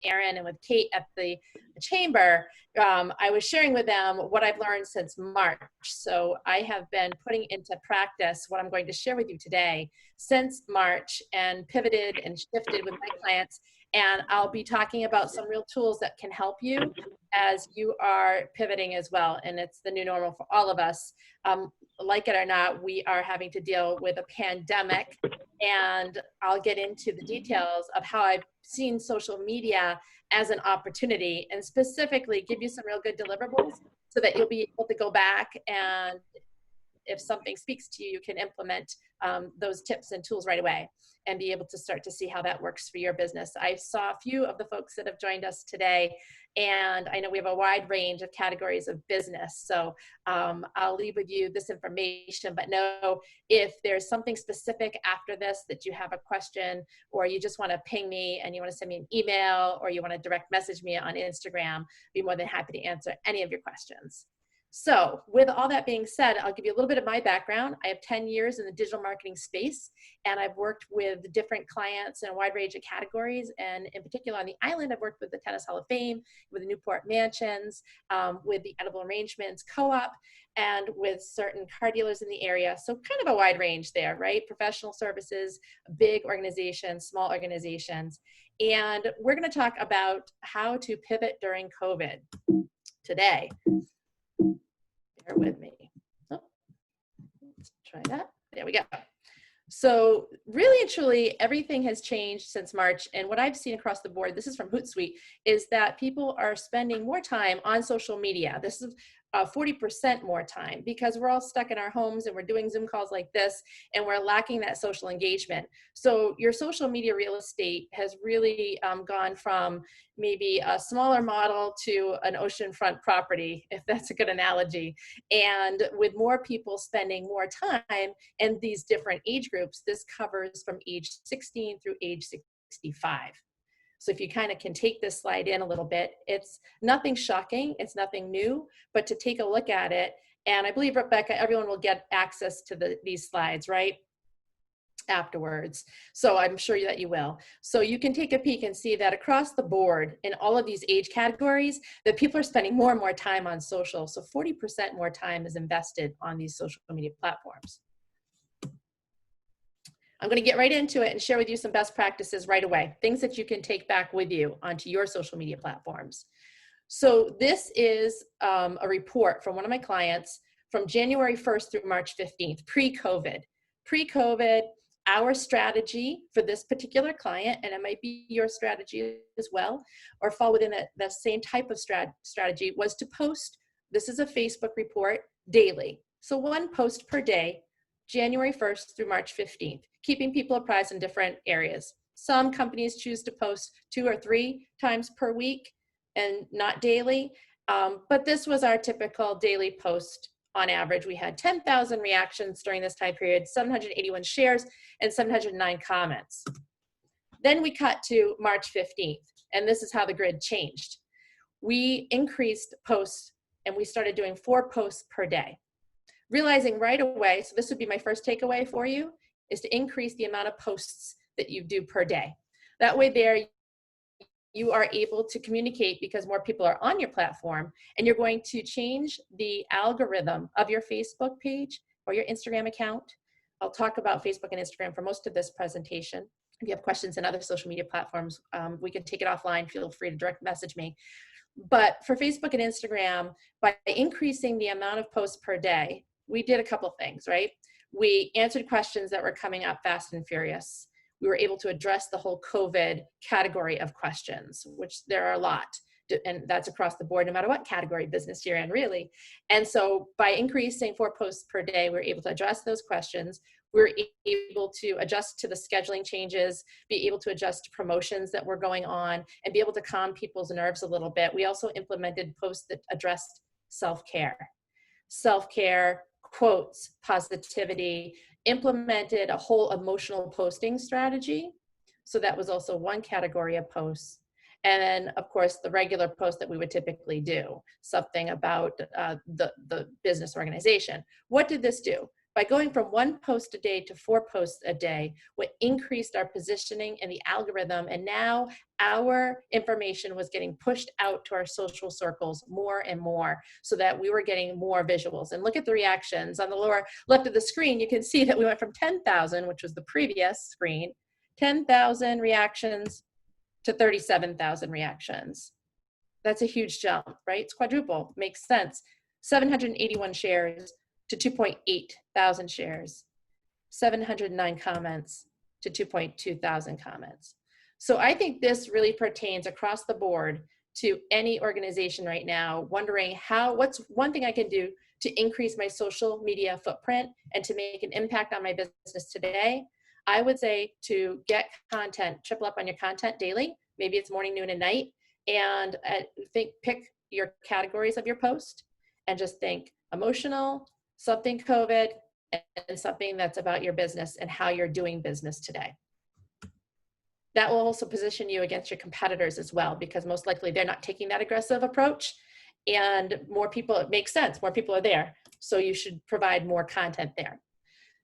Aaron and with Kate at the chamber, I was sharing with them what I've learned since March. So I have been putting into practice what I'm going to share with you today since March, and pivoted and shifted with my clients. And I'll be talking about some real tools that can help you as you are pivoting as well. And it's the new normal for all of us. Like it or not, we are having to deal with a pandemic, and I'll get into the details of how I've seen social media as an opportunity, and specifically give you some real good deliverables so that you'll be able to go back, and if something speaks to you, you can implement those tips and tools right away and be able to start to see how that works for your business. I saw a few of the folks that have joined us today, and I know we have a wide range of categories of business. So I'll leave with you this information, but know if there's something specific after this that you have a question, or you just want to ping me and you want to send me an email, or you want to direct message me on Instagram, be more than happy to answer any of your questions. So with all that being said, I'll give you a little bit of my background. I have 10 years in the digital marketing space, and I've worked with different clients in a wide range of categories. And in particular on the island, I've worked with the Tennis Hall of Fame, with the Newport Mansions, with the Edible Arrangements Co-op, and with certain car dealers in the area. So kind of a wide range there, right? Professional services, big organizations, small organizations. And we're going to talk about how to pivot during COVID today. Bear with me. Oh, let's try that. There we go. So really and truly, everything has changed since March. And what I've seen across the board, this is from Hootsuite, is that people are spending more time on social media. This is 40% more time, because we're all stuck in our homes and we're doing Zoom calls like this, and we're lacking that social engagement. So your social media real estate has really gone from maybe a smaller model to an oceanfront property, if that's a good analogy. And with more people spending more time in these different age groups, this covers from age 16 through age 65. So if you kind of can take this slide in a little bit, it's nothing shocking, it's nothing new, but to take a look at it, and I believe, Rebecca, everyone will get access to these slides, right, afterwards. So I'm sure that you will. So you can take a peek and see that across the board in all of these age categories, that people are spending more and more time on social. So 40% more time is invested on these social media platforms. I'm going to get right into it and share with you some best practices right away, things that you can take back with you onto your social media platforms. So this is a report from one of my clients from January 1st through March 15th, pre-COVID. Pre-COVID, our strategy for this particular client, and it might be your strategy as well, or fall within that same type of strategy, was to post, this is a Facebook report, daily. So one post per day, January 1st through March 15th, keeping people apprised in different areas. Some companies choose to post 2 or 3 times per week and not daily, but this was our typical daily post. On average, we had 10,000 reactions during this time period, 781 shares, and 709 comments. Then we cut to March 15th, and this is how the grid changed. We increased posts, and we started doing 4 posts per day. Realizing right away, so this would be my first takeaway for you, is to increase the amount of posts that you do per day. That way there, you are able to communicate because more people are on your platform, and you're going to change the algorithm of your Facebook page or your Instagram account. I'll talk about Facebook and Instagram for most of this presentation. If you have questions in other social media platforms, we can take it offline. Feel free to direct message me. But for Facebook and Instagram, by increasing the amount of posts per day, we did a couple things, right? We answered questions that were coming up fast and furious. We were able to address the whole COVID category of questions, which there are a lot, and that's across the board, no matter what category business you're in, really. And so by increasing 4 posts per day, we're able to address those questions. We're able to adjust to the scheduling changes, be able to adjust to promotions that were going on, and be able to calm people's nerves a little bit. We also implemented posts that addressed self-care. Self-care, quotes, positivity, implemented a whole emotional posting strategy. So that was also one category of posts. And then, of course, the regular post that we would typically do, something about the business organization. What did this do? By going from 1 post a day to 4 posts a day, we increased our positioning in the algorithm, and now our information was getting pushed out to our social circles more and more so that we were getting more visuals. And look at the reactions. On the lower left of the screen, you can see that we went from 10,000, which was the previous screen, 10,000 reactions to 37,000 reactions. That's a huge jump, right? It's quadruple, makes sense. 781 shares to 2.8 thousand shares, 709 comments to 2.2 thousand comments. So I think this really pertains across the board to any organization right now wondering what's one thing I can do to increase my social media footprint and to make an impact on my business today. I would say to get content, triple up on your content daily. Maybe it's morning, noon, and night. And pick your categories of your post and just think emotional, something COVID, and something that's about your business and how you're doing business today. That will also position you against your competitors as well, because most likely they're not taking that aggressive approach, and more people, it makes sense, more people are there. So you should provide more content there.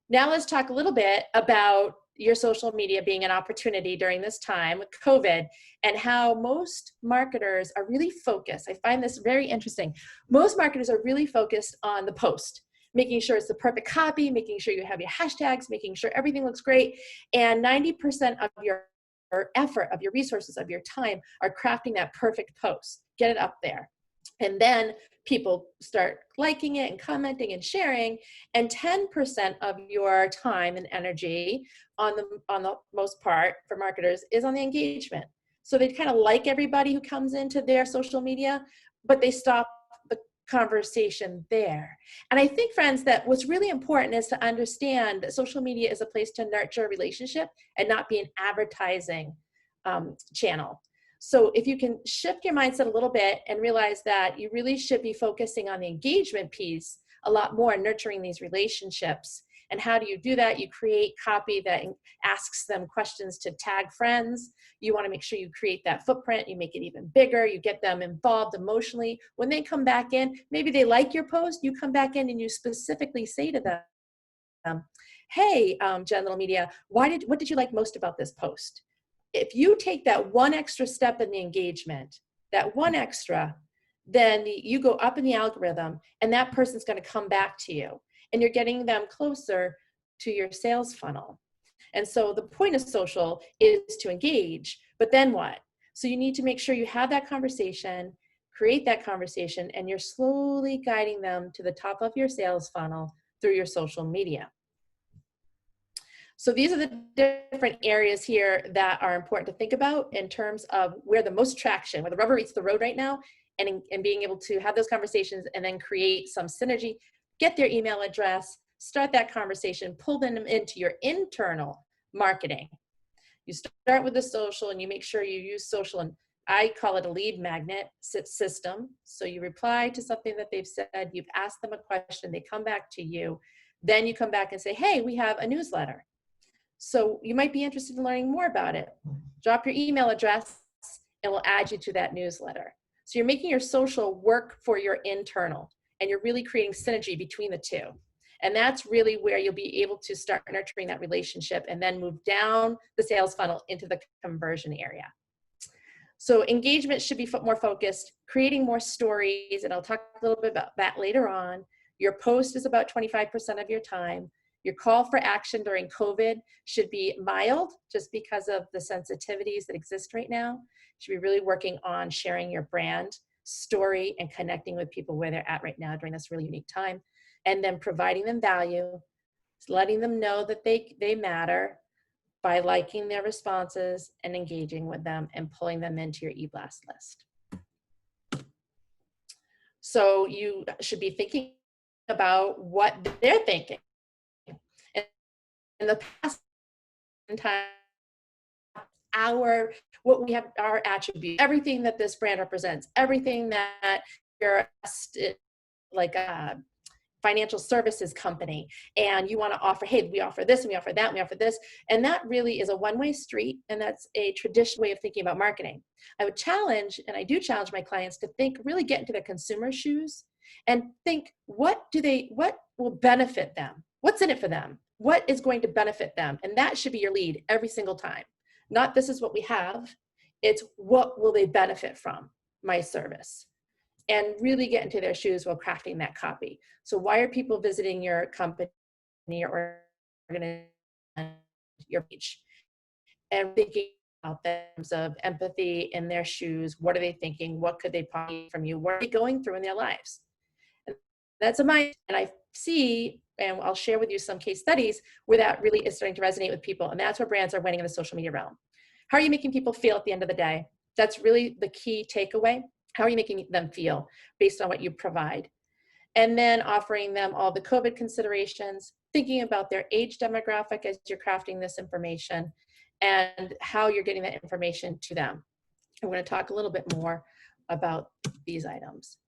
Now let's talk a little bit about your social media being an opportunity during this time with COVID, and how most marketers are really focused. I find this very interesting. Most marketers are really focused on the post, making sure it's the perfect copy, making sure you have your hashtags, making sure everything looks great. And 90% of your effort, of your resources, of your time are crafting that perfect post. Get it up there. And then people start liking it and commenting and sharing, and 10% of your time and energy on the most part for marketers is on the engagement. So they kind of like everybody who comes into their social media, but they stop the conversation there. And I think, friends, that what's really important is to understand that social media is a place to nurture a relationship and not be an advertising channel. So if you can shift your mindset a little bit and realize that you really should be focusing on the engagement piece a lot more, nurturing these relationships. And how do you do that? You create copy that asks them questions to tag friends. You want to make sure you create that footprint. You make it even bigger. You get them involved emotionally. When they come back in, maybe they like your post. You come back in and you specifically say to them, hey, Jenn Little Media, what did you like most about this post? If you take that one extra step in the engagement, that one extra, then you go up in the algorithm and that person's going to come back to you, and you're getting them closer to your sales funnel. And so the point of social is to engage, but then what? So you need to make sure you have that conversation, create that conversation, and you're slowly guiding them to the top of your sales funnel through your social media. So these are the different areas here that are important to think about in terms of where the most traction, where the rubber meets the road right now, and being able to have those conversations and then create some synergy, get their email address, start that conversation, pull them into your internal marketing. You start with the social and you make sure you use social, and I call it a lead magnet system. So you reply to something that they've said, you've asked them a question, they come back to you, then you come back and say, hey, we have a newsletter. So you might be interested in learning more about it. Drop your email address and we'll add you to that newsletter. So you're making your social work for your internal, and you're really creating synergy between the two. And that's really where you'll be able to start nurturing that relationship and then move down the sales funnel into the conversion area. So engagement should be more focused, creating more stories, and I'll talk a little bit about that later on. Your post is about 25% of your time. Your call for action during COVID should be mild, just because of the sensitivities that exist right now. You should be really working on sharing your brand story and connecting with people where they're at right now during this really unique time. And then providing them value, letting them know that they matter by liking their responses and engaging with them and pulling them into your e-blast list. So you should be thinking about what they're thinking. In the past time, what we have, our attributes, everything that this brand represents, everything that you're like a financial services company, and you want to offer, hey, we offer this and we offer that and we offer this, and that really is a one-way street, and that's a traditional way of thinking about marketing. I would challenge, and I do challenge my clients to think, really get into their consumer shoes and think, what will benefit them? What's in it for them? What is going to benefit them? And that should be your lead every single time. Not this is what we have. It's what will they benefit from my service? And really get into their shoes while crafting that copy. So why are people visiting your company or organization, your page? And thinking about terms of empathy in their shoes. What are they thinking? What could they possibly from you? What are they going through in their lives? And that's a mind. And I see, and I'll share with you some case studies where that really is starting to resonate with people. And that's where brands are winning in the social media realm. How are you making people feel at the end of the day? That's really the key takeaway. How are you making them feel based on what you provide? And then offering them all the COVID considerations, thinking about their age demographic as you're crafting this information, and how you're getting that information to them. I'm going to talk a little bit more about these items.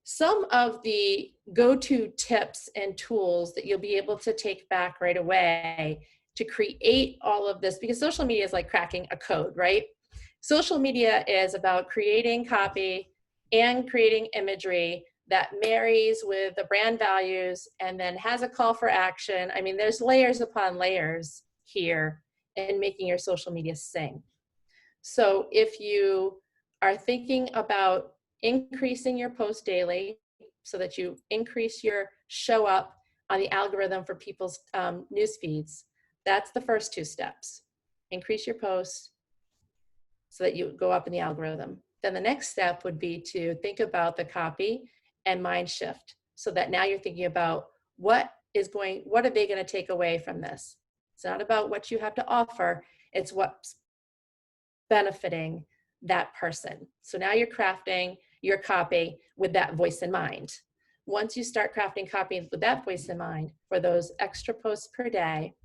Some of the go-to tips and tools that you'll be able to take back right away to create all of this, because social media is like cracking a code, right? Social media is about creating copy and creating imagery that marries with the brand values and then has a call for action. I mean, there's layers upon layers here in making your social media sing. So if you are thinking about increasing your post daily so that you increase your show up on the algorithm for people's news feeds, that's the first two steps. Increase your posts so that you go up in the algorithm. Then the next step would be to think about the copy and mind shift so that now you're thinking about what are they going to take away from this? It's not about what you have to offer, it's what's benefiting that person. So now you're crafting your copy with that voice in mind. Once you start crafting copy with that voice in mind for those extra posts per day,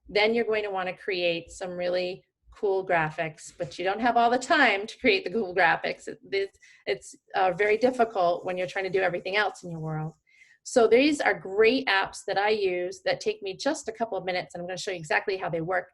then you're going to want to create some really cool graphics, but you don't have all the time to create the cool graphics. It's very difficult when you're trying to do everything else in your world. So these are great apps that I use that take me just a couple of minutes, and I'm going to show you exactly how they work.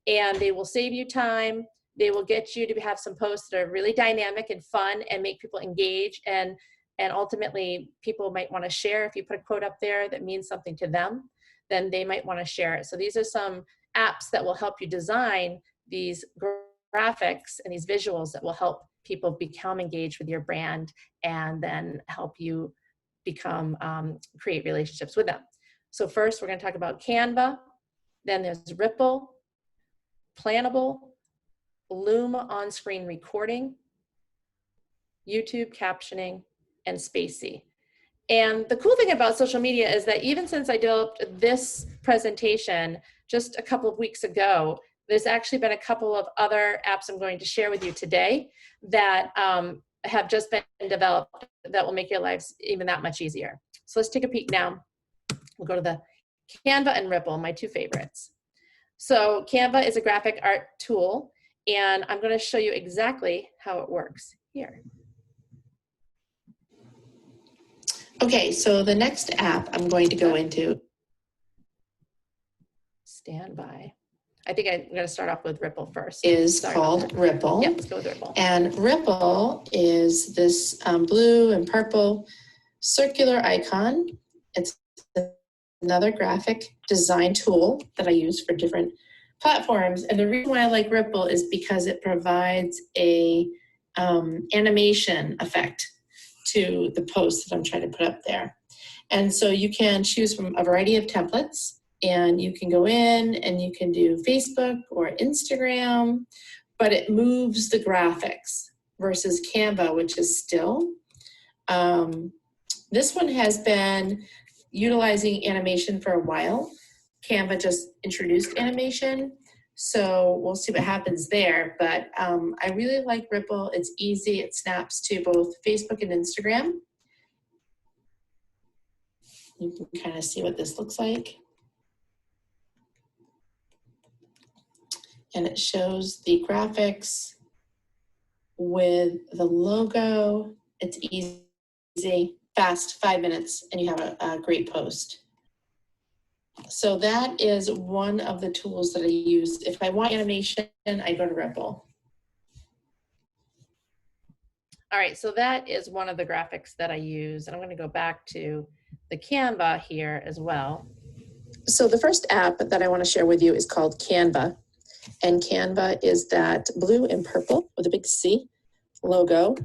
And they will save you time. They will get you to have some posts that are really dynamic and fun and make people engage. And ultimately, people might want to share. If you put a quote up there that means something to them, then they might want to share it. So these are some apps that will help you design these graphics and these visuals that will help people become engaged with your brand and then help you create relationships with them. So first, we're going to talk about Canva. Then there's Ripple, Planable, Loom on-screen recording, YouTube captioning, and Spacey. And the cool thing about social media is that even since I developed this presentation just a couple of weeks ago, there's actually been a couple of other apps I'm going to share with you today that have just been developed that will make your lives even that much easier. So let's take a peek now. We'll go to the Canva and Ripple, my two favorites. So Canva is a graphic art tool, and I'm going to show you exactly how it works here. Okay, so the next app I'm going to go into. Stand by. I think I'm going to start off with Ripple first. Is called Ripple. Yeah, let's go with Ripple. And Ripple is this blue and purple circular icon. It's another graphic design tool that I use for different platforms. And the reason why I like Ripple is because it provides a animation effect to the post that I'm trying to put up there. And so you can choose from a variety of templates, and you can go in and you can do Facebook or Instagram, but it moves the graphics versus Canva, which is still. This one has been utilizing animation for a while. Canva just introduced animation, so we'll see what happens there. But I really like Ripple. It's easy. It snaps to both Facebook and Instagram. You can kind of see what this looks like. And it shows the graphics with the logo. It's easy, fast, 5 minutes, and you have a great post. So that is one of the tools that I use. If I want animation, I go to Ripple. All right, so that is one of the graphics that I use. And I'm going to go back to the Canva here as well. So the first app that I want to share with you is called Canva. And Canva is that blue and purple with a big C logo.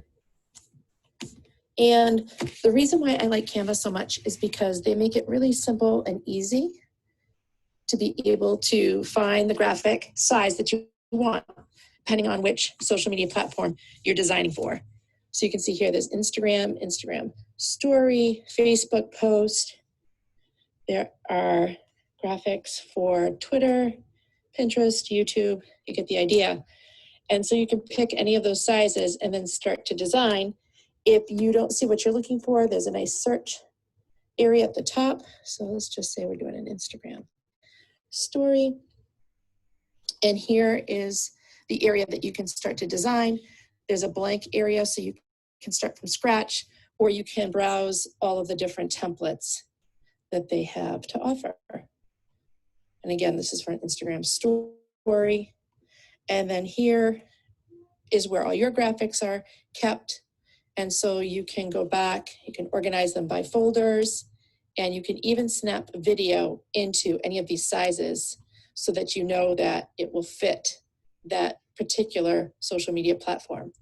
And the reason why I like Canva so much is because they make it really simple and easy to be able to find the graphic size that you want, depending on which social media platform you're designing for. So you can see here, there's Instagram story, Facebook post. There are graphics for Twitter, Pinterest, YouTube. You get the idea. And so you can pick any of those sizes and then start to design. If you don't see what you're looking for, there's a nice search area at the top. So let's just say we're doing an Instagram story. And here is the area that you can start to design. There's a blank area so you can start from scratch, or you can browse all of the different templates that they have to offer. And again, this is for an Instagram story. And then here is where all your graphics are kept. And so you can go back, you can organize them by folders, and you can even snap video into any of these sizes so that you know that it will fit that particular social media platform.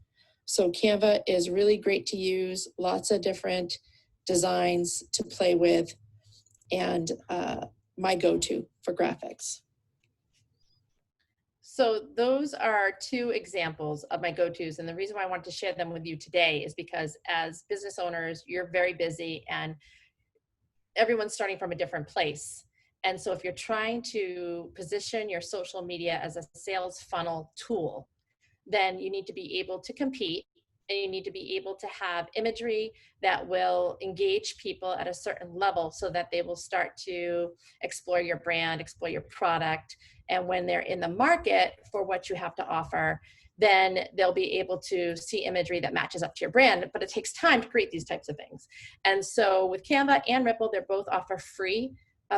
So Canva is really great to use, lots of different designs to play with, and my go-to for graphics. So those are two examples of my go-tos. And the reason why I want to share them with you today is because as business owners, you're very busy and everyone's starting from a different place. And so if you're trying to position your social media as a sales funnel tool, then you need to be able to compete, and you need to be able to have imagery that will engage people at a certain level so that they will start to explore your brand, explore your product. And when they're in the market for what you have to offer, then they'll be able to see imagery that matches up to your brand, but it takes time to create these types of things. And so with Canva and Ripple, they both offer free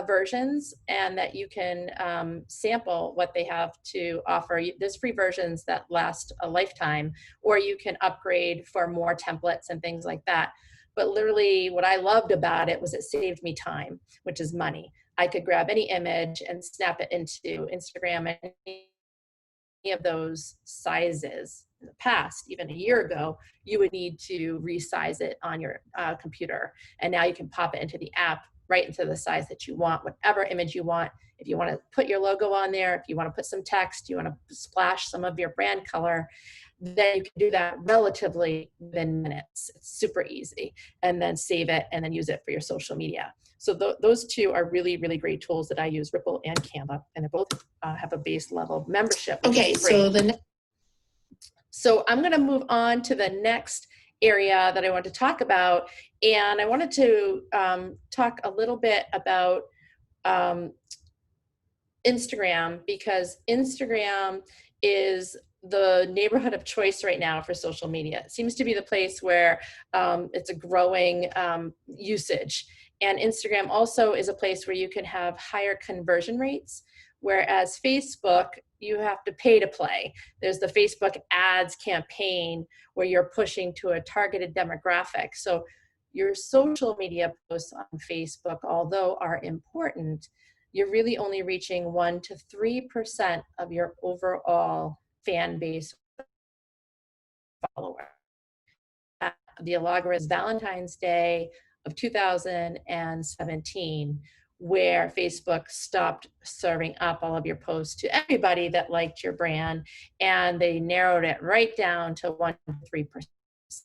versions, and that you can sample what they have to offer. There's free versions that last a lifetime, or you can upgrade for more templates and things like that. But literally what I loved about it was it saved me time, which is money. I could grab any image and snap it into Instagram, and any of those sizes. In the past, even a year ago, you would need to resize it on your computer. And now you can pop it into the app right into the size that you want, whatever image you want. If you want to put your logo on there, if you want to put some text, you want to splash some of your brand color, then you can do that relatively within minutes. It's super easy. And then save it and then use it for your social media. So those two are really, really great tools that I use, Ripple and Canva, and they both have a base level membership. Okay, So I'm going to move on to the next area that I want to talk about. And I wanted to talk a little bit about Instagram, because Instagram is the neighborhood of choice right now for social media. It seems to be the place where it's a growing usage. And Instagram also is a place where you can have higher conversion rates, whereas Facebook, you have to pay to play. There's the Facebook ads campaign where you're pushing to a targeted demographic. So your social media posts on Facebook, although are important, you're really only reaching 1 to 3% of your overall fan base follower. The algorithm is Valentine's Day of 2017, where Facebook stopped serving up all of your posts to everybody that liked your brand, and they narrowed it right down to 1 to 3%. So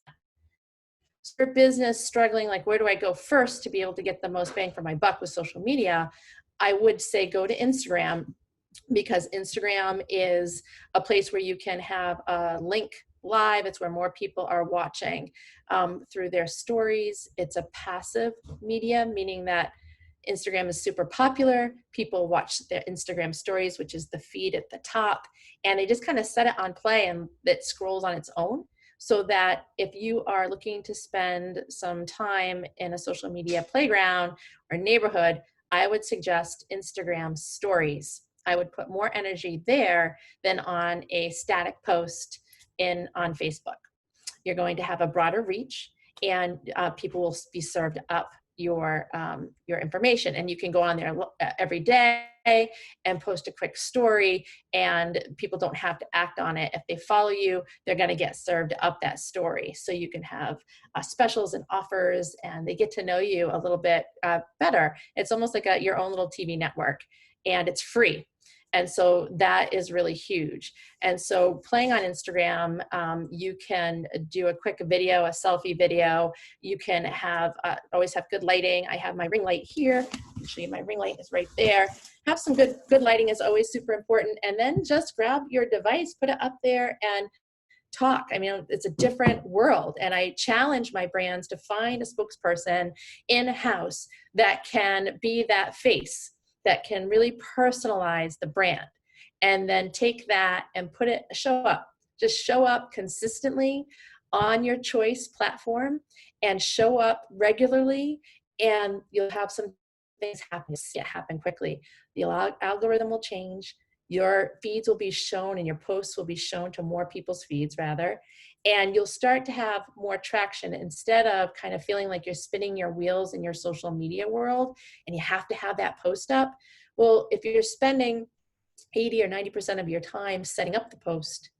your business struggling, like, where do I go first to be able to get the most bang for my buck with social media? I would say go to Instagram, because Instagram is a place where you can have a link live. It's where more people are watching through their stories. It's a passive media, meaning that Instagram is super popular. People watch their Instagram stories, which is the feed at the top, and they just kind of set it on play and it scrolls on its own. So that if you are looking to spend some time in a social media playground or neighborhood, I would suggest Instagram stories. I would put more energy there than on a static post on Facebook. You're going to have a broader reach, and people will be served up your information, and you can go on there every day and post a quick story, and people don't have to act on it. If they follow you, they're going to get served up that story. So you can have specials and offers, and they get to know you a little bit better. It's almost like your own little TV network, and it's free. And so that is really huge. And so playing on Instagram, you can do a quick video, a selfie video. You can have, always have good lighting. I have my ring light here. I'll show you, my ring light is right there. Have some good lighting is always super important. And then just grab your device, put it up there, and talk. I mean, it's a different world. And I challenge my brands to find a spokesperson in-house that can be that face, that can really personalize the brand, and then take that and show up. Just show up consistently on your choice platform, and show up regularly, and you'll have some things happen quickly. The algorithm will change. Your feeds will be shown, and your posts will be shown to more people's feeds rather. And you'll start to have more traction, instead of kind of feeling like you're spinning your wheels in your social media world and you have to have that post up. Well, if you're spending 80 or 90% of your time setting up the post,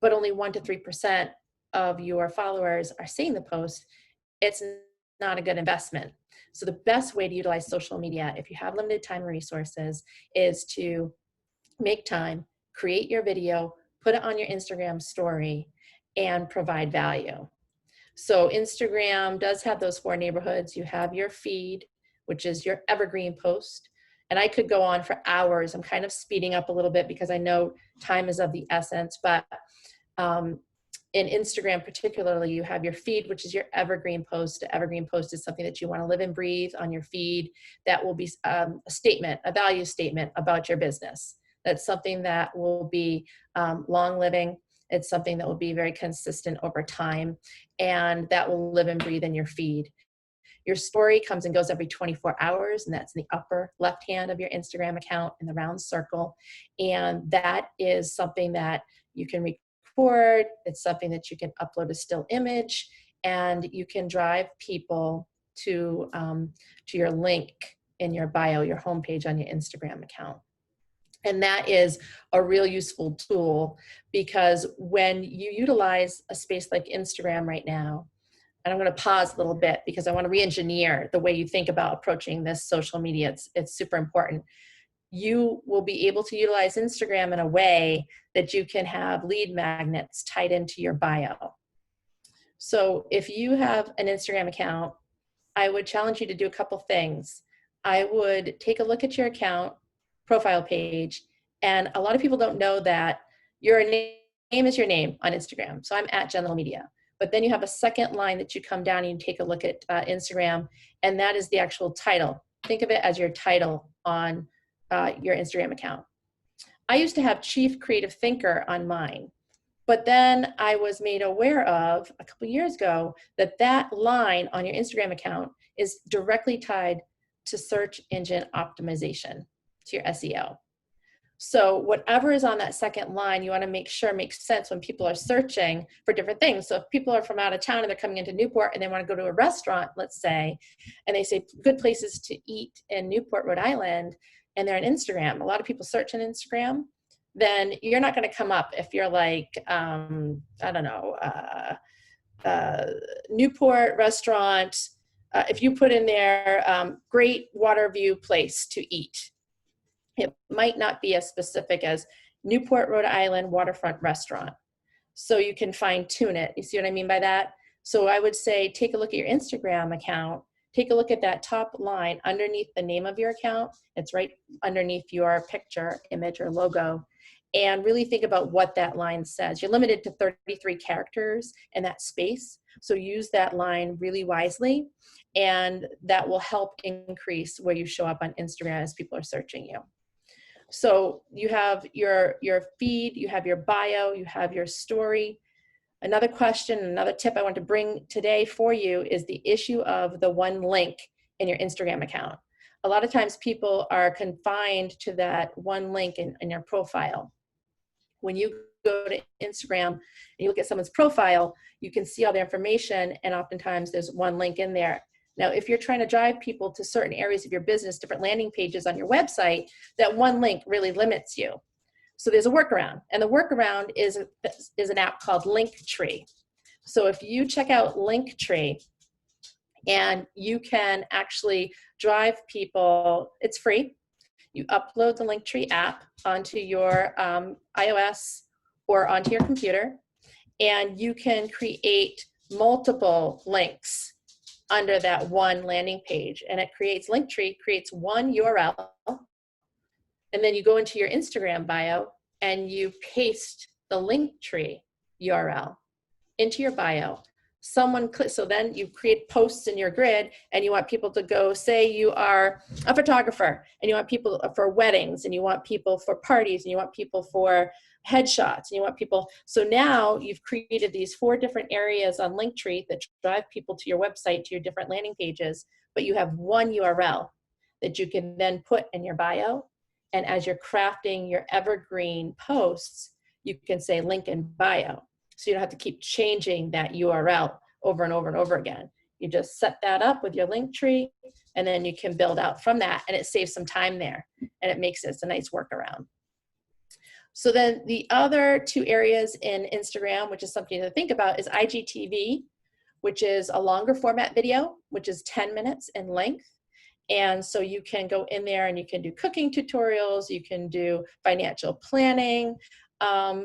but only 1 to 3% of your followers are seeing the post, it's not a good investment. So the best way to utilize social media, if you have limited time and resources, is to make time, create your video, put it on your Instagram story, and provide value. So Instagram does have those 4 neighborhoods. You have your feed, which is your evergreen post. And I could go on for hours. I'm kind of speeding up a little bit because I know time is of the essence, but in Instagram particularly, you have your feed, which is your evergreen post. An evergreen post is something that you want to live and breathe on your feed. That will be a statement, a value statement about your business. That's something that will be long living. It's something that will be very consistent over time, and that will live and breathe in your feed. Your story comes and goes every 24 hours, and that's in the upper left hand of your Instagram account in the round circle. And that is something that you can record. It's something that you can upload a still image, and you can drive people to your link in your bio, your homepage on your Instagram account. And that is a real useful tool, because when you utilize a space like Instagram right now, and I'm going to pause a little bit because I want to re-engineer the way you think about approaching this social media. It's super important. You will be able to utilize Instagram in a way that you can have lead magnets tied into your bio. So if you have an Instagram account, I would challenge you to do a couple things. I would take a look at your account profile page, and a lot of people don't know that your name is your name on Instagram. So I'm at Jenn Media. But then you have a second line that you come down and you take a look at Instagram, and that is the actual title. Think of it as your title on your Instagram account. I used to have Chief Creative Thinker on mine, but then I was made aware of a couple years ago that that line on your Instagram account is directly tied to search engine optimization, to your SEO. So whatever is on that second line, you want to make sure makes sense when people are searching for different things. So if people are from out of town and they're coming into Newport and they want to go to a restaurant, let's say, and they say good places to eat in Newport, Rhode Island, and they're on Instagram, a lot of people search on Instagram, then you're not going to come up if you're like, I don't know, Newport restaurant. If you put in there, great water view place to eat, it might not be as specific as Newport, Rhode Island waterfront restaurant. So you can fine tune it. You see what I mean by that? So I would say, take a look at your Instagram account, take a look at that top line underneath the name of your account. It's right underneath your picture, image, or logo. And really think about what that line says. You're limited to 33 characters in that space. So use that line really wisely, and that will help increase where you show up on Instagram as people are searching you. So you have your feed, you have your bio, you have your story. Another question, another tip I want to bring today for you is the issue of the one link in your Instagram account. A lot of times people are confined to that one link in your profile. When you go to Instagram and you look at someone's profile, you can see all their information, and oftentimes there's one link in there. Now, if you're trying to drive people to certain areas of your business, different landing pages on your website, that one link really limits you. So there's a workaround, and the workaround is an app called Linktree. So if you check out Linktree, and you can actually drive people, it's free. You upload the Linktree app onto your iOS or onto your computer, and you can create multiple links under that one landing page. And it creates, Linktree creates one URL, and then you go into your Instagram bio and you paste the Linktree URL into your bio. Someone click, so then you create posts in your grid, and you want people to go, say you are a photographer and you want people for weddings, and you want people for parties, and you want people for headshots, and you want people. So now you've created these 4 different areas on Linktree that drive people to your website, to your different landing pages, but you have one URL that you can then put in your bio. And as you're crafting your evergreen posts, you can say link in bio. So you don't have to keep changing that URL over and over and over again. You just set that up with your Linktree, and then you can build out from that, and it saves some time there, and it makes it a nice workaround. So then the other 2 areas in Instagram, which is something to think about, is IGTV, which is a longer format video, which is 10 minutes in length. And so you can go in there and you can do cooking tutorials, you can do financial planning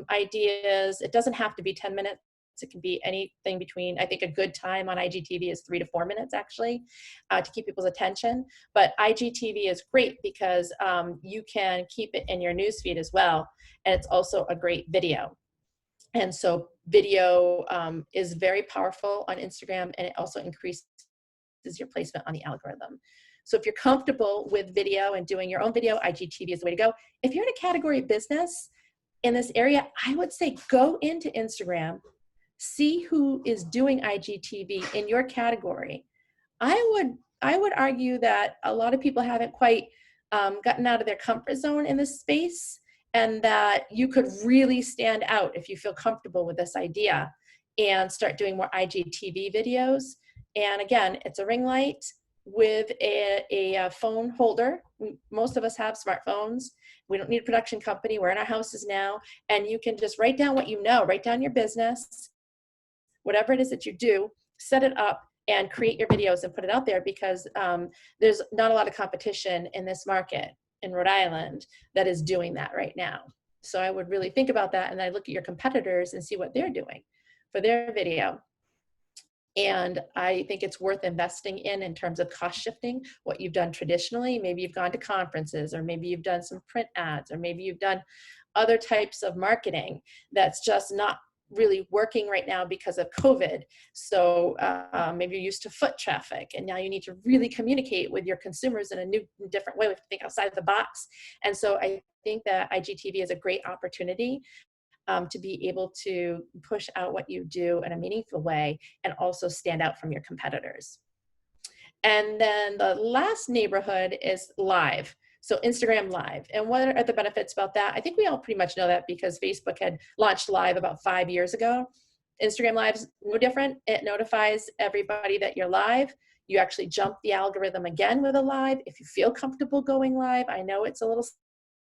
ideas. It doesn't have to be 10 minutes. It can be anything between, I think a good time on IGTV is 3 to 4 minutes actually, to keep people's attention. But IGTV is great because you can keep it in your newsfeed as well. And it's also a great video. And so video is very powerful on Instagram, and it also increases your placement on the algorithm. So if you're comfortable with video and doing your own video, IGTV is the way to go. If you're in a category business in this area, I would say go into Instagram, see who is doing IGTV in your category. I would argue that a lot of people haven't quite gotten out of their comfort zone in this space, and that you could really stand out if you feel comfortable with this idea and start doing more IGTV videos. And again, it's a ring light with a phone holder. Most of us have smartphones. We don't need a production company. We're in our houses now, and you can just write down what you know, write down your business, whatever it is that you do, set it up and create your videos and put it out there, because there's not a lot of competition in this market in Rhode Island that is doing that right now. So I would really think about that, and I look at your competitors and see what they're doing for their video. And I think it's worth investing in terms of cost shifting what you've done traditionally. Maybe you've gone to conferences, or maybe you've done some print ads, or maybe you've done other types of marketing that's just not really working right now because of COVID. So maybe you're used to foot traffic, and now you need to really communicate with your consumers in a new, different way. We have to think outside the box. And so I think that IGTV is a great opportunity to be able to push out what you do in a meaningful way and also stand out from your competitors. And then the last neighborhood is live. So Instagram Live. And what are the benefits about that? I think we all pretty much know that because Facebook had launched live about 5 years ago. Instagram Live's no different. It notifies everybody that you're live. You actually jump the algorithm again with a live. If you feel comfortable going live, I know it's a little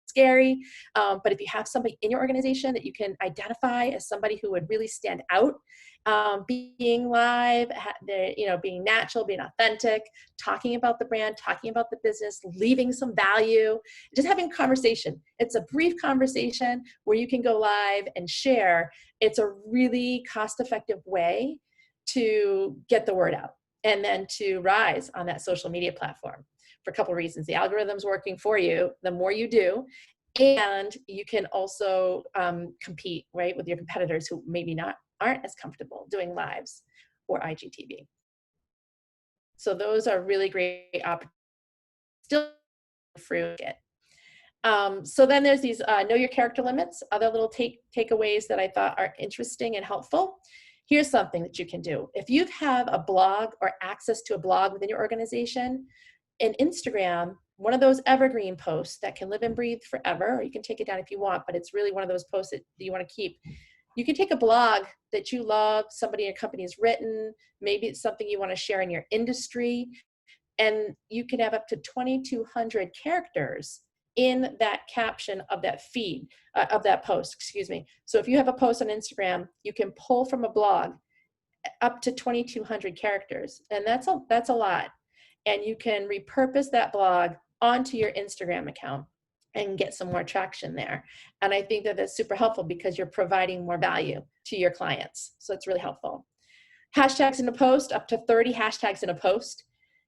scary, but if you have somebody in your organization that you can identify as somebody who would really stand out, being live, being natural, being authentic, talking about the brand, talking about the business, leaving some value, just having a conversation. It's a brief conversation where you can go live and share. It's a really cost-effective way to get the word out and then to rise on that social media platform. For a couple of reasons. The algorithm's working for you the more you do, and you can also compete, right, with your competitors who maybe aren't as comfortable doing lives or IGTV. So those are really great opportunities. Still fruit it. So then there's these know your character limits, other little takeaways that I thought are interesting and helpful. Here's something that you can do. If you have a blog or access to a blog within your organization, in Instagram, one of those evergreen posts that can live and breathe forever, or you can take it down if you want, but it's really one of those posts that you want to keep. You can take a blog that you love, somebody in your company has written, maybe it's something you want to share in your industry, and you can have up to 2,200 characters in that caption of that feed, of that post, excuse me. So if you have a post on Instagram, you can pull from a blog up to 2,200 characters, and that's a lot. And you can repurpose that blog onto your Instagram account and get some more traction there. And I think that that's super helpful because you're providing more value to your clients. So it's really helpful. Hashtags in a post, up to 30 hashtags in a post.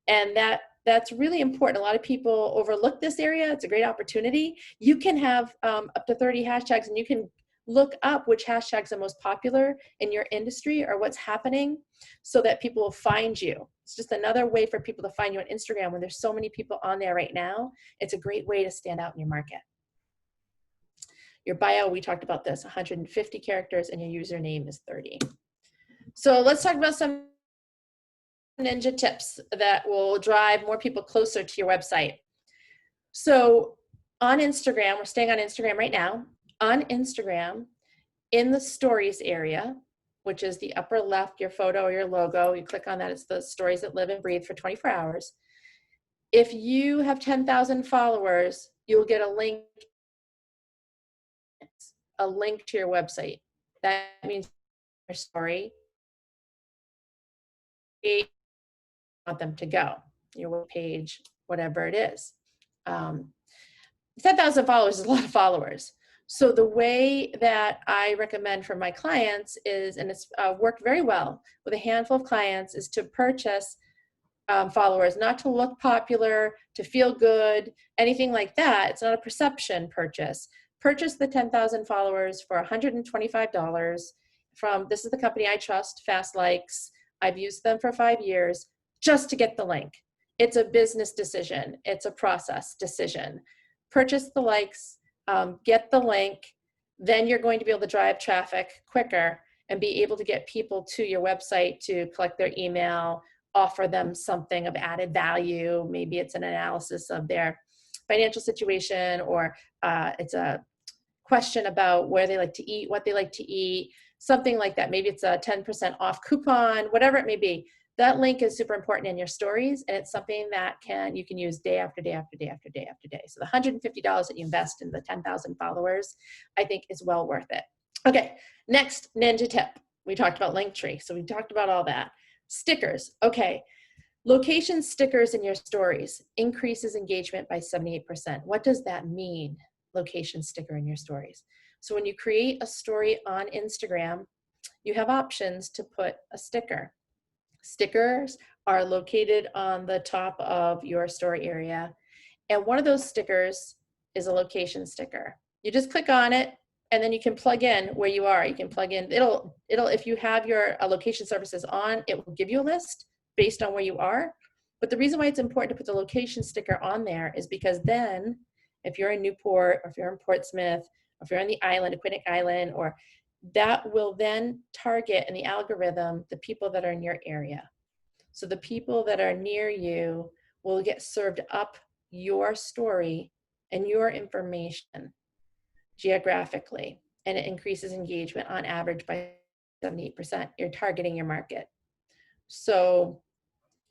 And that's really important. A lot of people overlook this area. It's a great opportunity. You can have up to 30 hashtags, and you can look up which hashtags are most popular in your industry or what's happening so that people will find you. It's just another way for people to find you on Instagram when there's so many people on there right now. It's a great way to stand out in your market. Your bio, we talked about this, 150 characters, and your username is 30. So let's talk about some ninja tips that will drive more people closer to your website. So on Instagram, we're staying on Instagram right now. On Instagram, in the stories area, which is the upper left, your photo or your logo, you click on that, it's the stories that live and breathe for 24 hours. If you have 10,000 followers, you'll get a link to your website. That means your story, you want them to go, your web page, whatever it is. 10,000 followers is a lot of followers. So the way that I recommend for my clients is, and it's worked very well with a handful of clients, is to purchase followers, not to look popular, to feel good, anything like that. It's not a perception purchase. Purchase the 10,000 followers for $125 from, this is the company I trust, Fast Likes. I've used them for 5 years just to get the link. It's a business decision. It's a process decision. Purchase the likes, get the link, then you're going to be able to drive traffic quicker and be able to get people to your website to collect their email, offer them something of added value. Maybe it's an analysis of their financial situation, or it's a question about where they like to eat, what they like to eat, something like that. Maybe it's a 10% off coupon, whatever it may be. That link is super important in your stories, and it's something that you can use day after day after day after day after day. So the $150 that you invest in the 10,000 followers, I think is well worth it. Okay, next ninja tip. We talked about Linktree, so we talked about all that. Stickers, okay. Location stickers in your stories increases engagement by 78%. What does that mean, location sticker in your stories? So when you create a story on Instagram, you have options to put a sticker. Stickers are located on the top of your story area. And one of those stickers is a location sticker. You just click on it, and then you can plug in where you are. You can plug in, it'll if you have your location services on, it will give you a list based on where you are. But the reason why it's important to put the location sticker on there is because then if you're in Newport, or if you're in Portsmouth, or if you're on the island, Aquidneck Island, or that will then target in the algorithm the people that are in your area. So the people that are near you will get served up your story and your information geographically, and it increases engagement on average by 78%. You're targeting your market. So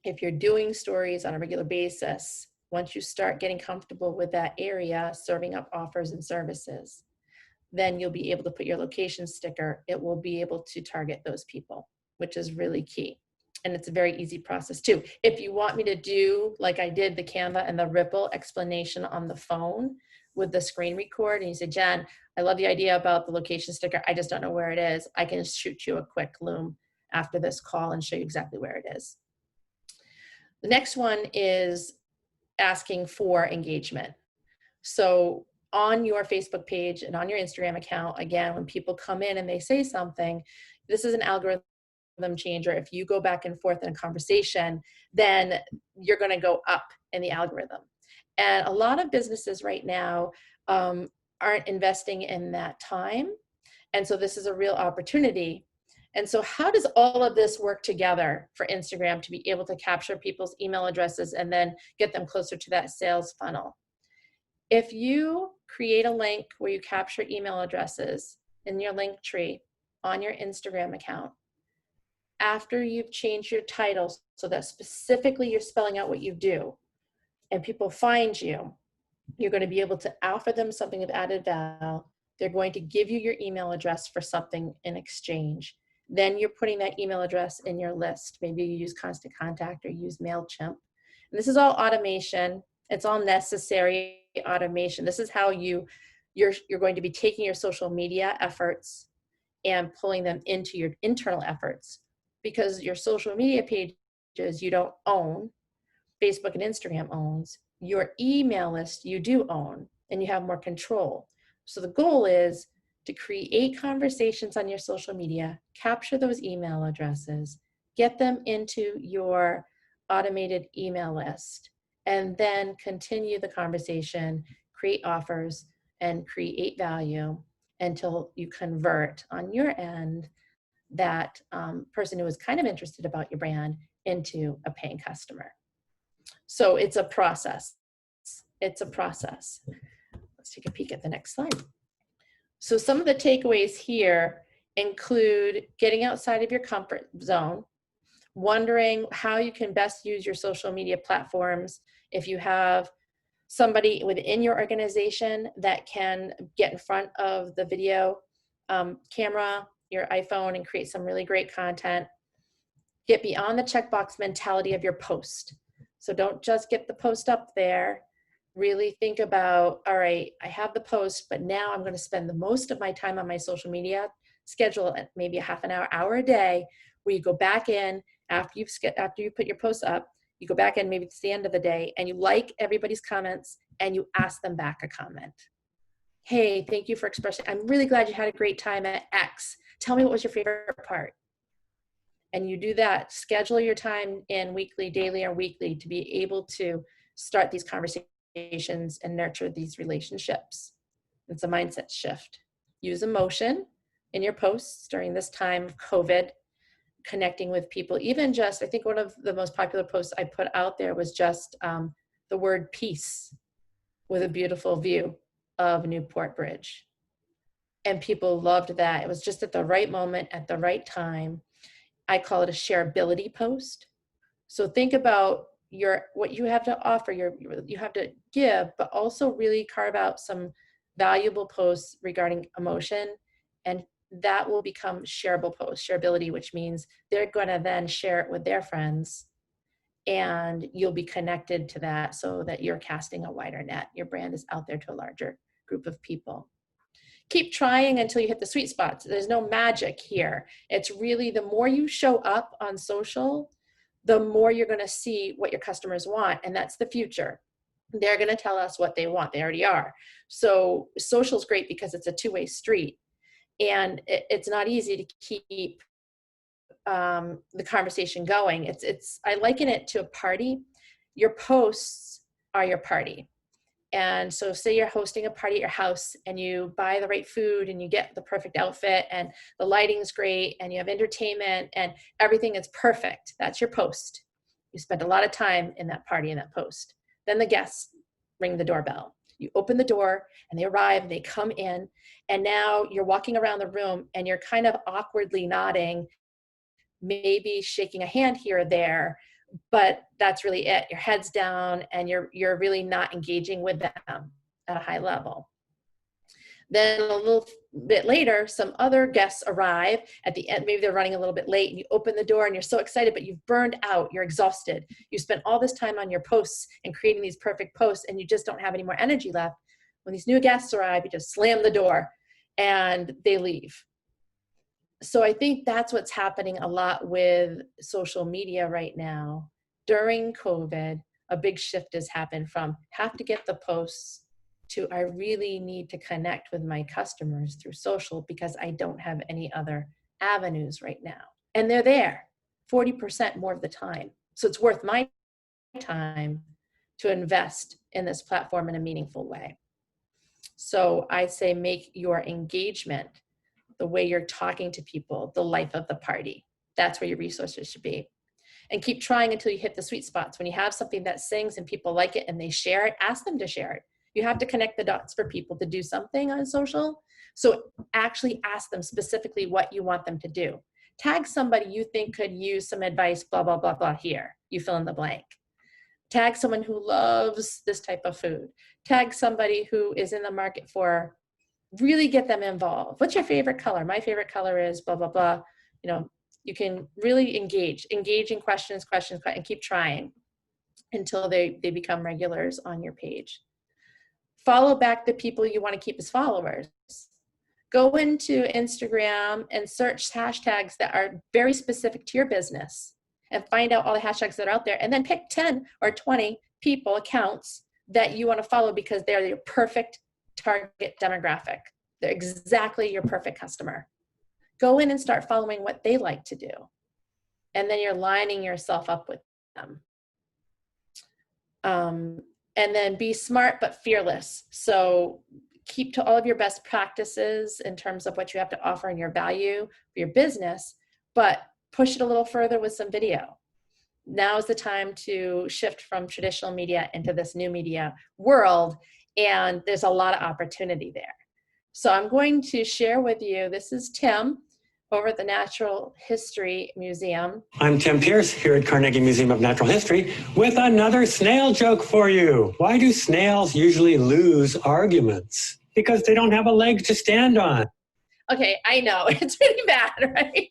if you're doing stories on a regular basis, once you start getting comfortable with that area, serving up offers and services, then you'll be able to put your location sticker. It will be able to target those people, which is really key. And it's a very easy process too. If you want me to do, like I did, the Canva and the Ripple explanation on the phone with the screen record, and you say, Jen, I love the idea about the location sticker. I just don't know where it is. I can shoot you a quick Loom after this call and show you exactly where it is. The next one is asking for engagement. So on your Facebook page and on your Instagram account, again, when people come in and they say something, this is an algorithm changer. If you go back and forth in a conversation, then you're going to go up in the algorithm. And a lot of businesses right now aren't investing in that time. And so this is a real opportunity. And so how does all of this work together for Instagram to be able to capture people's email addresses and then get them closer to that sales funnel? If you create a link where you capture email addresses in your link tree, on your Instagram account, after you've changed your title so that specifically you're spelling out what you do and people find you, you're going to be able to offer them something of added value. They're going to give you your email address for something in exchange. Then you're putting that email address in your list. Maybe you use Constant Contact or use MailChimp. And this is all automation. It's all necessary automation. This is how you're going to be taking your social media efforts and pulling them into your internal efforts, because your social media pages you don't own, Facebook and Instagram owns. Your email list you do own, and you have more control. So the goal is to create conversations on your social media, capture those email addresses, get them into your automated email list, and then continue the conversation, create offers, and create value until you convert on your end that person who is kind of interested about your brand into a paying customer. So it's a process. It's a process. Let's take a peek at the next slide. So some of the takeaways here include getting outside of your comfort zone, wondering how you can best use your social media platforms. If you have somebody within your organization that can get in front of the video camera, your iPhone, and create some really great content. Get beyond the checkbox mentality of your post. So don't just get the post up there. Really think about, all right, I have the post, but now I'm going to spend the most of my time on my social media. Schedule maybe a half an hour a day, where you go back in after you put your post up. You go back in, maybe it's the end of the day, and you like everybody's comments and you ask them back a comment. Hey, thank you for expressing. I'm really glad you had a great time at X. Tell me what was your favorite part. And you do that. Schedule your time in weekly, daily, or weekly to be able to start these conversations and nurture these relationships. It's a mindset shift. Use emotion in your posts during this time of COVID, connecting with people. Even just, I think one of the most popular posts I put out there was just the word peace with a beautiful view of Newport Bridge. And people loved that. It was just at the right moment, at the right time. I call it a shareability post. So think about what you have to offer, you have to give, but also really carve out some valuable posts regarding emotion, and that will become shareable posts, shareability, which means they're going to then share it with their friends, and you'll be connected to that so that you're casting a wider net. Your brand is out there to a larger group of people. Keep trying until you hit the sweet spots. There's no magic here. It's really the more you show up on social, the more you're going to see what your customers want. And that's the future. They're going to tell us what they want. They already are. So social is great because it's a two-way street. And it's not easy to keep the conversation going. I liken it to a party. Your posts are your party. And so say you're hosting a party at your house and you buy the right food and you get the perfect outfit and the lighting's great and you have entertainment and everything is perfect. That's your post. You spend a lot of time in that party, in that post. Then the guests ring the doorbell. You open the door and they arrive and they come in, and now you're walking around the room and you're kind of awkwardly nodding, maybe shaking a hand here or there, but that's really it. Your head's down and you're really not engaging with them at a high level. Then a little bit later, some other guests arrive at the end. Maybe they're running a little bit late, and you open the door and you're so excited, but you've burned out, you're exhausted. You spent all this time on your posts and creating these perfect posts, and you just don't have any more energy left. When these new guests arrive, you just slam the door and they leave. So I think that's what's happening a lot with social media right now. During COVID, a big shift has happened from have to get the posts to I really need to connect with my customers through social because I don't have any other avenues right now. And they're there 40% more of the time. So it's worth my time to invest in this platform in a meaningful way. So I say make your engagement, the way you're talking to people, the life of the party. That's where your resources should be. And keep trying until you hit the sweet spots. When you have something that sings and people like it and they share it, ask them to share it. You have to connect the dots for people to do something on social. So actually ask them specifically what you want them to do. Tag somebody you think could use some advice, blah, blah, blah, blah, here. You fill in the blank. Tag someone who loves this type of food. Tag somebody who is in the market for, really get them involved. What's your favorite color? My favorite color is blah, blah, blah. You know, you can really engage in questions, and keep trying until they become regulars on your page. Follow back the people you want to keep as followers. Go into Instagram and search hashtags that are very specific to your business and find out all the hashtags that are out there, and then pick 10 or 20 people, accounts that you want to follow because they're your perfect target demographic. They're exactly your perfect customer. Go in and start following what they like to do. And then you're lining yourself up with them. And then be smart but fearless. So keep to all of your best practices in terms of what you have to offer and your value for your business, but push it a little further with some video. Now is the time to shift from traditional media into this new media world, and there's a lot of opportunity there. So I'm going to share with you, this is Tim over at the Natural History Museum. I'm Tim Pierce here at Carnegie Museum of Natural History with another snail joke for you. Why do snails usually lose arguments? Because they don't have a leg to stand on. Okay, I know, it's really bad, right?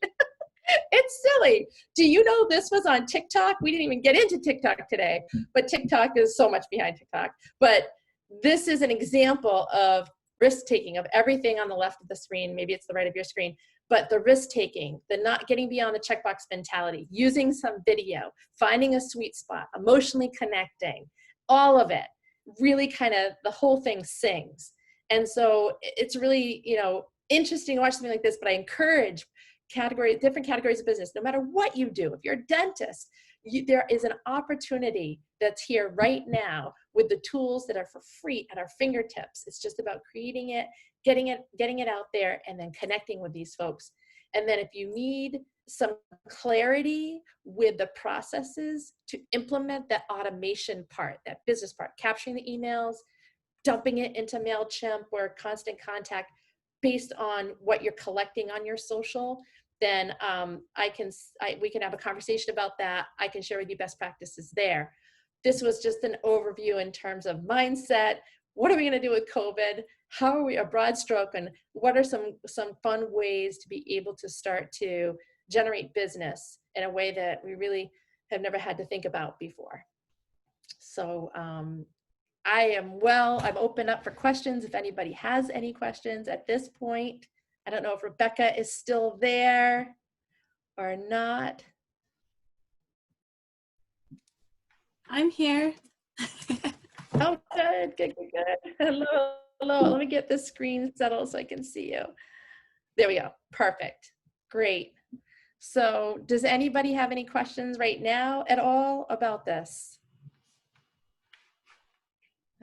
It's silly. Do you know this was on TikTok? We didn't even get into TikTok today, but TikTok is so much behind TikTok. But this is an example of risk-taking of everything on the left of the screen. Maybe it's the right of your screen, but the risk-taking, the not getting beyond the checkbox mentality, using some video, finding a sweet spot, emotionally connecting, all of it, really kind of, the whole thing sings. And so it's really, you know, interesting to watch something like this, but I encourage different categories of business, no matter what you do. If you're a dentist, there is an opportunity that's here right now with the tools that are for free at our fingertips. It's just about creating it, getting it out there, and then connecting with these folks. And then if you need some clarity with the processes to implement that automation part, that business part, capturing the emails, dumping it into MailChimp or Constant Contact based on what you're collecting on your social, then we can have a conversation about that. I can share with you best practices there. This was just an overview in terms of mindset. What are we going to do with COVID? How are we, a broad stroke, and what are some fun ways to be able to start to generate business in a way that we really have never had to think about before? So I'm open up for questions if anybody has any questions at this point. I don't know if Rebecca is still there or not. I'm here. Oh, good. Hello. Let me get this screen settled so I can see you. There we go. Perfect. Great. So does anybody have any questions right now at all about this?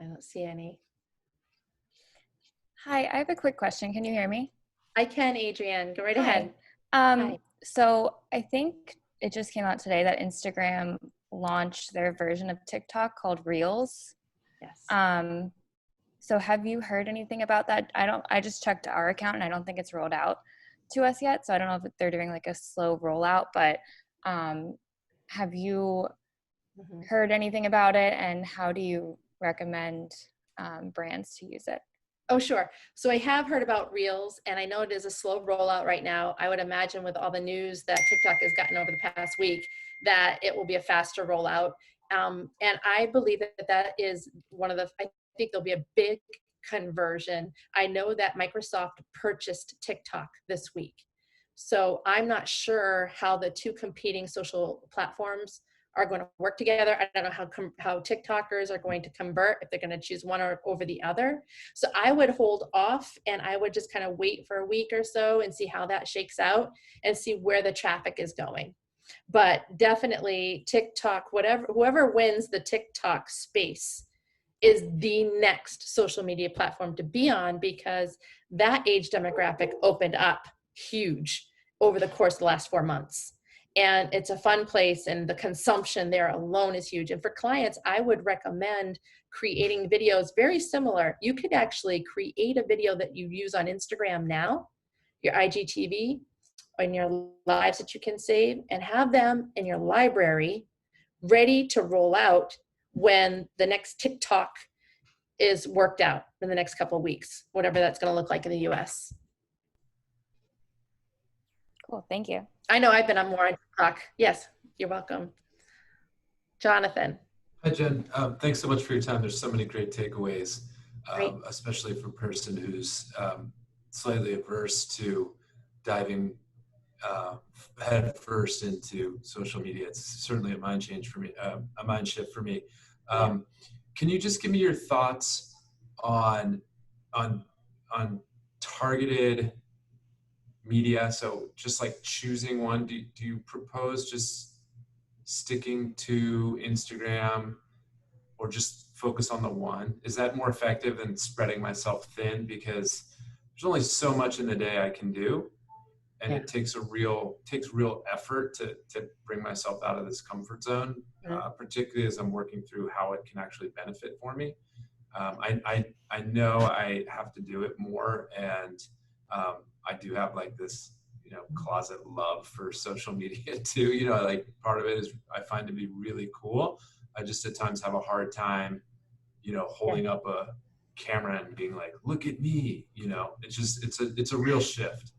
I don't see any. Hi, I have a quick question. Can you hear me? I can, Adrienne. Go right Hi. ahead. Hi. So I think it just came out today that Instagram launched their version of TikTok called Reels. Yes. So have you heard anything about that? I just checked our account and I don't think it's rolled out to us yet. So I don't know if they're doing like a slow rollout, but have you heard anything about it, and how do you recommend brands to use it? Oh, sure. So I have heard about Reels, and I know it is a slow rollout right now. I would imagine with all the news that TikTok has gotten over the past week, that it will be a faster rollout. And I believe that is I think there'll be a big conversion. I know that Microsoft purchased TikTok this week. So I'm not sure how the two competing social platforms are going to work together. I don't know how TikTokers are going to convert, if they're going to choose one over the other. So I would hold off, and I would just kind of wait for a week or so and see how that shakes out and see where the traffic is going. But definitely TikTok, whoever wins the TikTok space is the next social media platform to be on, because that age demographic opened up huge over the course of the last 4 months. and it's a fun place, and the consumption there alone is huge. And for clients, I would recommend creating videos very similar. You could actually create a video that you use on Instagram now, your IGTV, in your lives that you can save, and have them in your library ready to roll out when the next TikTok is worked out in the next couple of weeks, whatever that's going to look like in the US. Cool, thank you. I know I've been on more on TikTok. Yes, you're welcome. Jonathan. Hi, Jen. Thanks so much for your time. There's so many great takeaways, Great. especially for a person who's slightly averse to diving head first into social media. It's certainly a mind change for me, a mind shift for me. Can you just give me your thoughts on targeted media? So just like choosing one, do you propose just sticking to Instagram or just focus on the one? Is that more effective than spreading myself thin? Because there's only so much in the day I can do. And it takes real effort to bring myself out of this comfort zone, particularly as I'm working through how it can actually benefit for me. I know I have to do it more, and I do have like this, closet love for social media too. Like part of it is I find to be really cool. I just at times have a hard time, holding up a camera and being like, look at me. It's a real shift.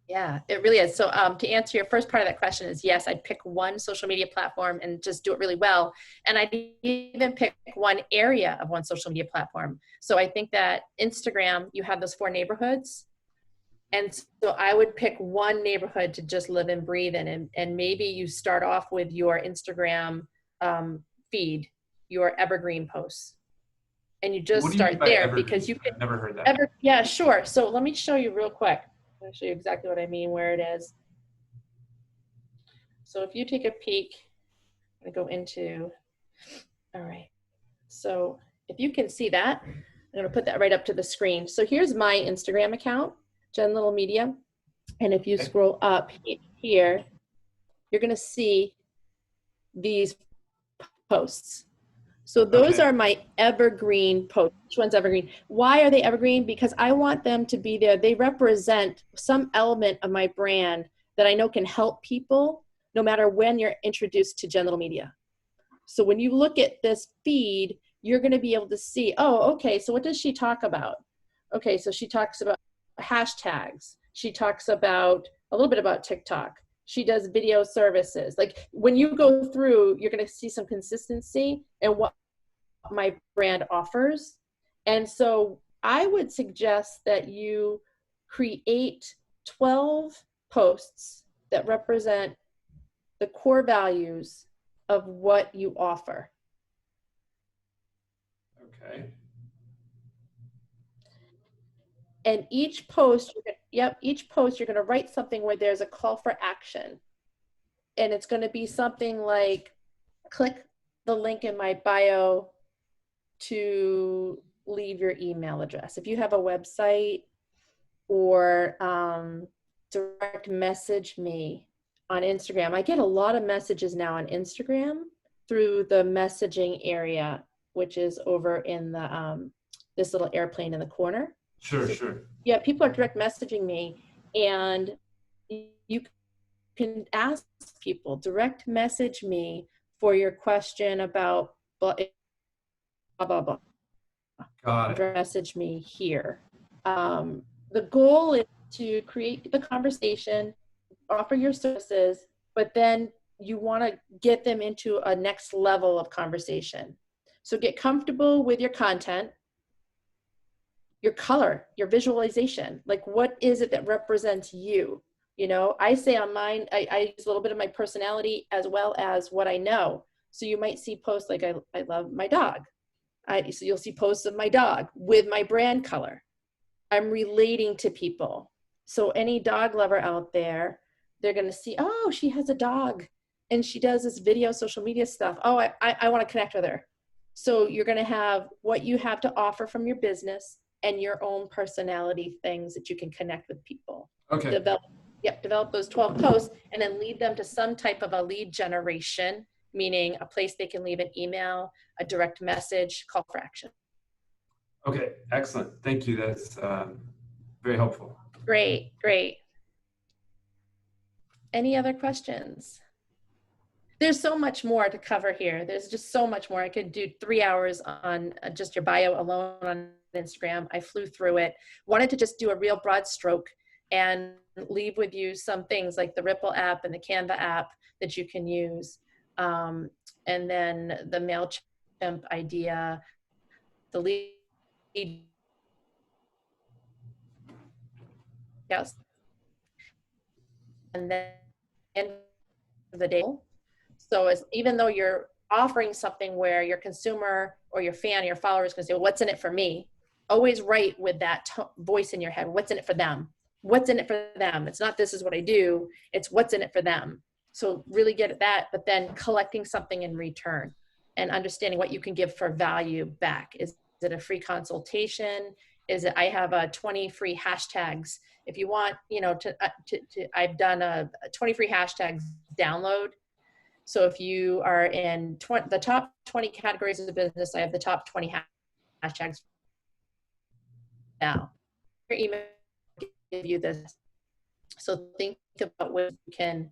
Yeah, it really is. So to answer your first part of that question is yes, I'd pick one social media platform and just do it really well. And I'd even pick one area of one social media platform. So I think that Instagram, you have those 4 neighborhoods. And so I would pick one neighborhood to just live and breathe in. And maybe you start off with your Instagram feed, your evergreen posts. And you just start there evergreen? Because you can. I've never heard that. Yeah, sure. So let me show you real quick. I'll show you exactly what I mean, where it is. So if you take a peek, I'm gonna go into, all right. So if you can see that, I'm gonna put that right up to the screen. So here's my Instagram account, Jenn Little Media. And if you scroll up here, you're gonna see these posts. So those are my evergreen posts. Which one's evergreen? Why are they evergreen? Because I want them to be there. They represent some element of my brand that I know can help people no matter when you're introduced to Jenn Little Media. So when you look at this feed, you're going to be able to see, oh, okay, so what does she talk about? Okay, so she talks about hashtags. She talks about a little bit about TikTok. She does video services. Like when you go through, you're going to see some consistency in what my brand offers. And so I would suggest that you create 12 posts that represent the core values of what you offer. Okay. And each post, each post you're going to write something where there's a call for action. And it's going to be something like, click the link in my bio to leave your email address. If you have a website, or direct message me on Instagram. I get a lot of messages now on Instagram through the messaging area, which is over in the this little airplane in the corner. Sure. Yeah, people are direct messaging me, and you can ask people, direct message me for your question about blah, blah, blah. Got it. Direct message me here. The goal is to create the conversation, offer your services, but then you want to get them into a next level of conversation. So get comfortable with your content, your color, your visualization. Like, what is it that represents you? I say on mine, I use a little bit of my personality as well as what I know. So you might see posts like, I love my dog. So you'll see posts of my dog with my brand color. I'm relating to people. So any dog lover out there, they're going to see, oh, she has a dog and she does this video, social media stuff. Oh, I want to connect with her. So you're going to have what you have to offer from your business and your own personality things that you can connect with people. Okay. Develop Yep, develop those 12 posts and then lead them to some type of a lead generation, meaning a place they can leave an email, a direct message, call for action. Okay, excellent. Thank you. That's very helpful. Great, great. Any other questions? There's so much more to cover here. There's just so much more. I could do 3 hours on just your bio alone on Instagram. I flew through it. Wanted to just do a real broad stroke and leave with you some things like the Ripple app and the Canva app that you can use. And then the MailChimp idea, the lead. Yes. And then the day. So as, even though you're offering something where your consumer or your fan, your follower is going to say, well, what's in it for me? Always write with that voice in your head. What's in it for them? What's in it for them? It's not, this is what I do. It's what's in it for them. So really get at that, but then collecting something in return and understanding what you can give for value back. Is it a free consultation? Is it, I have 20 free hashtags. If you want, you know, I've done a 20 free hashtags download. So if you are in the top 20 categories of the business, I have the top 20 hashtags now. Your email will give you this. So think about where you can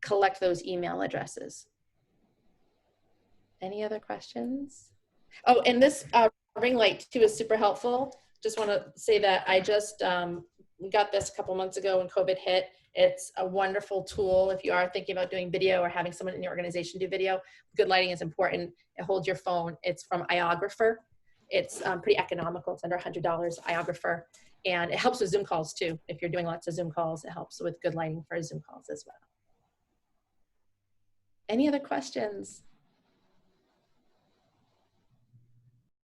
collect those email addresses. Any other questions? Oh, and this ring light too is super helpful. Just want to say that I just got this a couple months ago when COVID hit. It's a wonderful tool if you are thinking about doing video or having someone in your organization do video. Good lighting is important. It holds your phone. It's from Iographer. It's pretty economical. It's under $100, Iographer. And it helps with Zoom calls too. If you're doing lots of Zoom calls, it helps with good lighting for Zoom calls as well. Any other questions?